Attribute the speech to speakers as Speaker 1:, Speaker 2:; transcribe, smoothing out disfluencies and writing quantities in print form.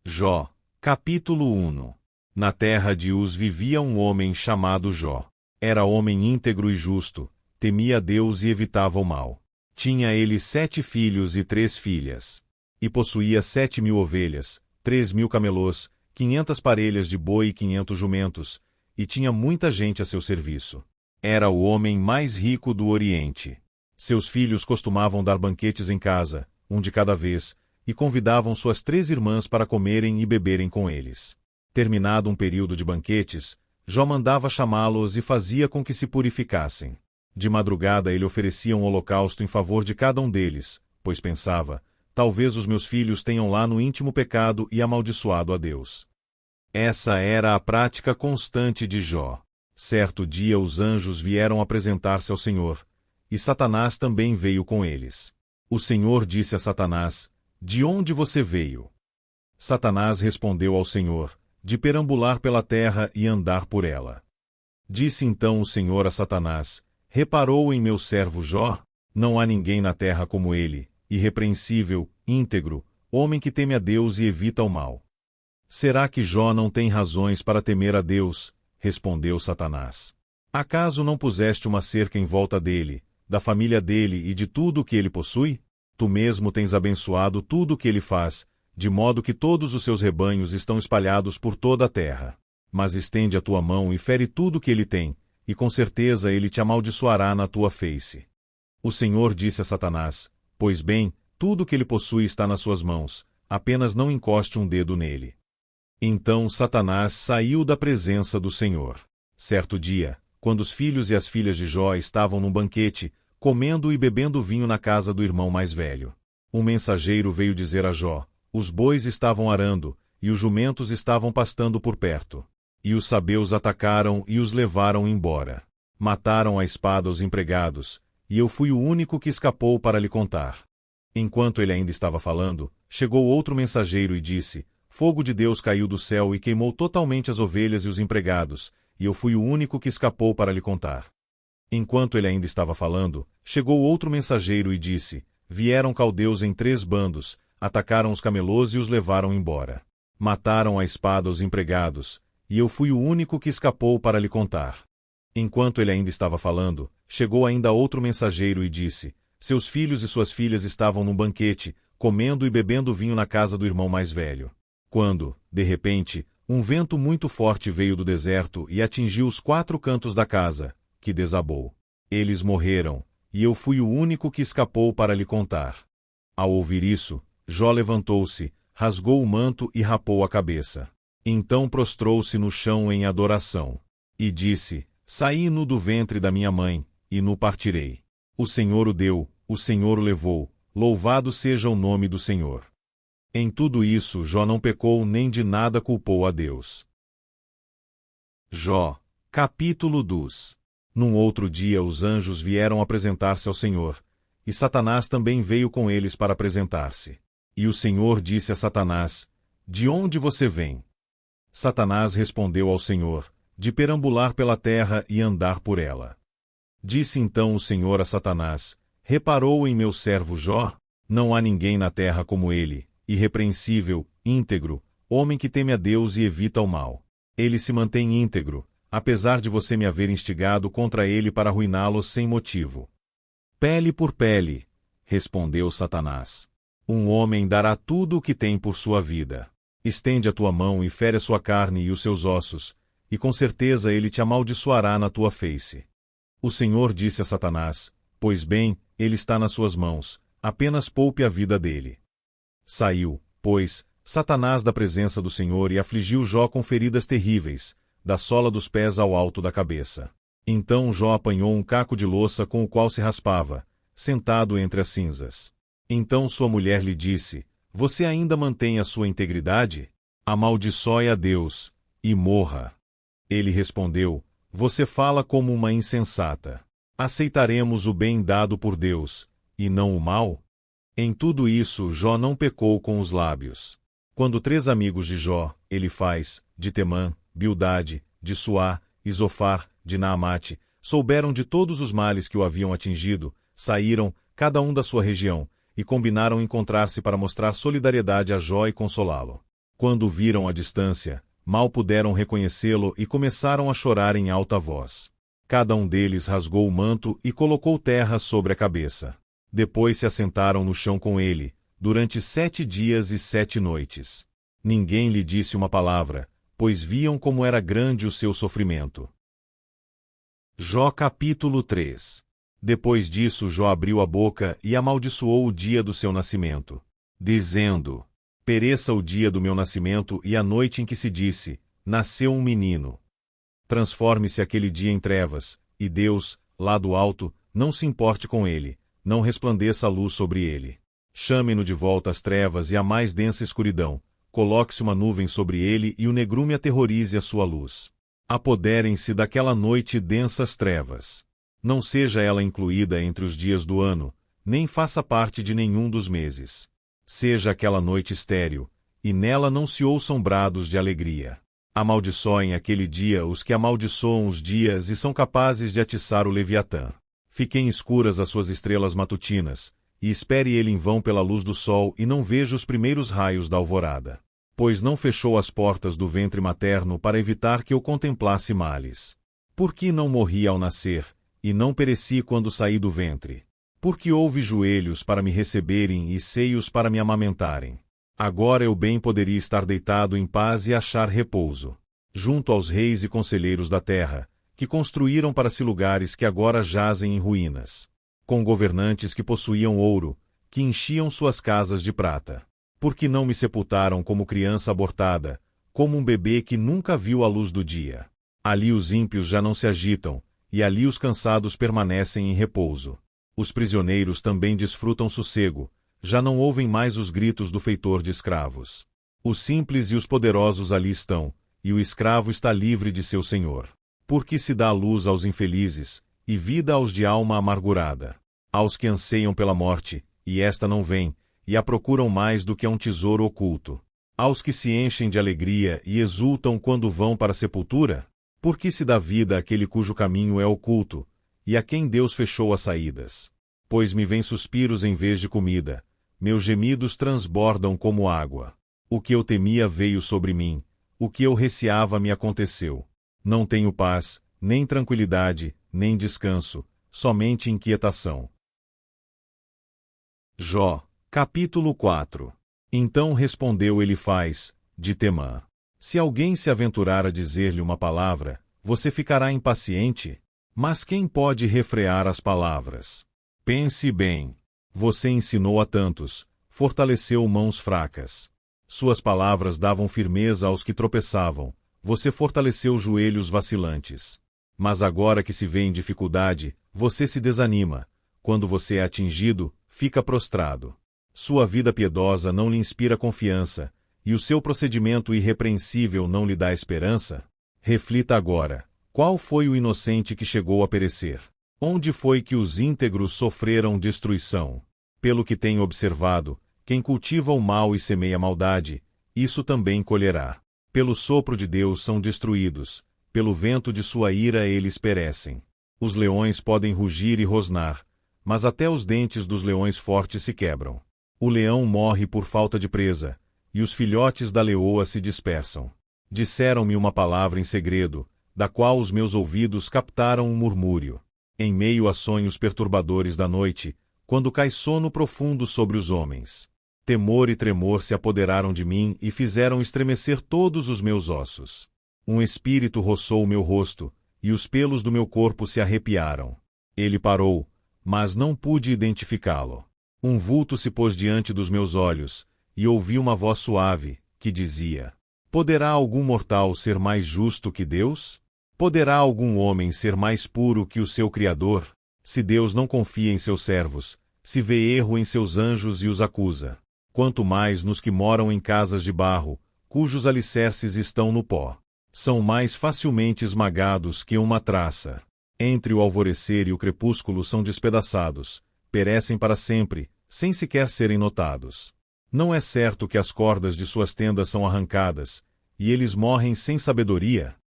Speaker 1: Jó, capítulo 1. Na terra de Uz vivia um homem chamado Jó. Era homem íntegro e justo, temia a Deus e evitava o mal. Tinha ele 7 filhos e 3 filhas. E possuía 7.000 ovelhas, 3.000 camelôs, 500 parelhas de boi e 500 jumentos, e tinha muita gente a seu serviço. Era o homem mais rico do Oriente. Seus filhos costumavam dar banquetes em casa, um de cada vez, e convidavam suas 3 irmãs para comerem e beberem com eles. Terminado um período de banquetes, Jó mandava chamá-los e fazia com que se purificassem. De madrugada ele oferecia um holocausto em favor de cada um deles, pois pensava, talvez os meus filhos tenham lá no íntimo pecado e amaldiçoado a Deus. Essa era a prática constante de Jó. Certo dia os anjos vieram apresentar-se ao Senhor, e Satanás também veio com eles. O Senhor disse a Satanás: "De onde você veio?" Satanás respondeu ao Senhor: "De perambular pela terra e andar por ela." Disse então o Senhor a Satanás: "Reparou em meu servo Jó? Não há ninguém na terra como ele, irrepreensível, íntegro, homem que teme a Deus e evita o mal." "Será que Jó não tem razões para temer a Deus?" respondeu Satanás. "Acaso não puseste uma cerca em volta dele, da família dele e de tudo o que ele possui? Tu mesmo tens abençoado tudo o que ele faz, de modo que todos os seus rebanhos estão espalhados por toda a terra. Mas estende a tua mão e fere tudo o que ele tem, e com certeza ele te amaldiçoará na tua face." O Senhor disse a Satanás: "Pois bem, tudo o que ele possui está nas suas mãos, apenas não encoste um dedo nele." Então Satanás saiu da presença do Senhor. Certo dia, quando os filhos e as filhas de Jó estavam num banquete, comendo e bebendo vinho na casa do irmão mais velho, um mensageiro veio dizer a Jó: "Os bois estavam arando, e os jumentos estavam pastando por perto. E os sabeus atacaram e os levaram embora. Mataram à espada os empregados, e eu fui o único que escapou para lhe contar." Enquanto ele ainda estava falando, chegou outro mensageiro e disse: "Fogo de Deus caiu do céu e queimou totalmente as ovelhas e os empregados, e eu fui o único que escapou para lhe contar." Enquanto ele ainda estava falando, chegou outro mensageiro e disse: "Vieram caldeus em 3 bandos, atacaram os camelôs e os levaram embora. Mataram à espada os empregados, e eu fui o único que escapou para lhe contar." Enquanto ele ainda estava falando, chegou ainda outro mensageiro e disse: "Seus filhos e suas filhas estavam num banquete, comendo e bebendo vinho na casa do irmão mais velho. Quando, de repente, um vento muito forte veio do deserto e atingiu os 4 cantos da casa, que desabou. Eles morreram, e eu fui o único que escapou para lhe contar." Ao ouvir isso, Jó levantou-se, rasgou o manto e rapou a cabeça. Então prostrou-se no chão em adoração. E disse: "Saí nu do ventre da minha mãe, e nu partirei. O Senhor o deu, o Senhor o levou, louvado seja o nome do Senhor." Em tudo isso Jó não pecou nem de nada culpou a Deus. Jó, capítulo 2. Num outro dia os anjos vieram apresentar-se ao Senhor, e Satanás também veio com eles para apresentar-se. E o Senhor disse a Satanás: "De onde você vem?" Satanás respondeu ao Senhor: "De perambular pela terra e andar por ela." Disse então o Senhor a Satanás: "Reparou em meu servo Jó? Não há ninguém na terra como ele, irrepreensível, íntegro, homem que teme a Deus e evita o mal. Ele se mantém íntegro, apesar de você me haver instigado contra ele para arruiná-lo sem motivo." "Pele por pele", respondeu Satanás. "Um homem dará tudo o que tem por sua vida. Estende a tua mão e fere a sua carne e os seus ossos, e com certeza ele te amaldiçoará na tua face." O Senhor disse a Satanás: "Pois bem, ele está nas suas mãos, apenas poupe a vida dele." Saiu, pois, Satanás da presença do Senhor e afligiu Jó com feridas terríveis, da sola dos pés ao alto da cabeça. Então Jó apanhou um caco de louça com o qual se raspava, sentado entre as cinzas. Então sua mulher lhe disse: "Você ainda mantém a sua integridade? Amaldiçoe a Deus, e morra." Ele respondeu: "Você fala como uma insensata. Aceitaremos o bem dado por Deus, e não o mal?" Em tudo isso Jó não pecou com os lábios. Quando 3 amigos de Jó, Elifaz, de Temã, Bildade, de Suá, e Zofar, de Naamate, souberam de todos os males que o haviam atingido, saíram, cada um da sua região, e combinaram encontrar-se para mostrar solidariedade a Jó e consolá-lo. Quando o viram à distância, mal puderam reconhecê-lo e começaram a chorar em alta voz. Cada um deles rasgou o manto e colocou terra sobre a cabeça. Depois se assentaram no chão com ele, durante 7 dias e 7 noites. Ninguém lhe disse uma palavra, pois viam como era grande o seu sofrimento. Jó capítulo 3. Depois disso Jó abriu a boca e amaldiçoou o dia do seu nascimento, dizendo: pereça o dia do meu nascimento e a noite em que se disse, nasceu um menino. Transforme-se aquele dia em trevas, e Deus, lá do alto, não se importe com ele, não resplandeça a luz sobre ele. Chame-no de volta às trevas e à mais densa escuridão, coloque-se uma nuvem sobre ele e o negrume aterrorize a sua luz. Apoderem-se daquela noite densas trevas. Não seja ela incluída entre os dias do ano, nem faça parte de nenhum dos meses. Seja aquela noite estéril, e nela não se ouçam brados de alegria. Amaldiçoem aquele dia os que amaldiçoam os dias e são capazes de atiçar o Leviatã. Fiquem escuras as suas estrelas matutinas, e espere ele em vão pela luz do sol e não veja os primeiros raios da alvorada. Pois não fechou as portas do ventre materno para evitar que eu contemplasse males. Por que não morri ao nascer, e não pereci quando saí do ventre? Porque houve joelhos para me receberem e seios para me amamentarem. Agora eu bem poderia estar deitado em paz e achar repouso, junto aos reis e conselheiros da terra, que construíram para si lugares que agora jazem em ruínas, com governantes que possuíam ouro, que enchiam suas casas de prata. Porque não me sepultaram como criança abortada, como um bebê que nunca viu a luz do dia. Ali os ímpios já não se agitam, e ali os cansados permanecem em repouso. Os prisioneiros também desfrutam sossego, já não ouvem mais os gritos do feitor de escravos. Os simples e os poderosos ali estão, e o escravo está livre de seu senhor. Porque se dá luz aos infelizes, e vida aos de alma amargurada. Aos que anseiam pela morte, e esta não vem, e a procuram mais do que a um tesouro oculto. Aos que se enchem de alegria e exultam quando vão para a sepultura? Porque se dá vida àquele cujo caminho é oculto, e a quem Deus fechou as saídas. Pois me vêm suspiros em vez de comida, meus gemidos transbordam como água. O que eu temia veio sobre mim, o que eu receava me aconteceu. Não tenho paz, nem tranquilidade, nem descanso, somente inquietação. Jó, capítulo 4. Então respondeu Elifaz, de Temã: se alguém se aventurar a dizer-lhe uma palavra, você ficará impaciente? Mas quem pode refrear as palavras? Pense bem. Você ensinou a tantos, fortaleceu mãos fracas. Suas palavras davam firmeza aos que tropeçavam, você fortaleceu joelhos vacilantes. Mas agora que se vê em dificuldade, você se desanima. Quando você é atingido, fica prostrado. Sua vida piedosa não lhe inspira confiança, e o seu procedimento irrepreensível não lhe dá esperança? Reflita agora, qual foi o inocente que chegou a perecer? Onde foi que os íntegros sofreram destruição? Pelo que tenho observado, quem cultiva o mal e semeia a maldade, isso também colherá. Pelo sopro de Deus são destruídos, pelo vento de sua ira eles perecem. Os leões podem rugir e rosnar, mas até os dentes dos leões fortes se quebram. O leão morre por falta de presa, e os filhotes da leoa se dispersam. Disseram-me uma palavra em segredo, da qual os meus ouvidos captaram um murmúrio. Em meio a sonhos perturbadores da noite, quando cai sono profundo sobre os homens. Temor e tremor se apoderaram de mim e fizeram estremecer todos os meus ossos. Um espírito roçou o meu rosto, e os pelos do meu corpo se arrepiaram. Ele parou, mas não pude identificá-lo. Um vulto se pôs diante dos meus olhos, e ouvi uma voz suave, que dizia: poderá algum mortal ser mais justo que Deus? Poderá algum homem ser mais puro que o seu Criador? Se Deus não confia em seus servos, se vê erro em seus anjos e os acusa. Quanto mais nos que moram em casas de barro, cujos alicerces estão no pó. São mais facilmente esmagados que uma traça. Entre o alvorecer e o crepúsculo são despedaçados, perecem para sempre, sem sequer serem notados. Não é certo que as cordas de suas tendas são arrancadas, e eles morrem sem sabedoria?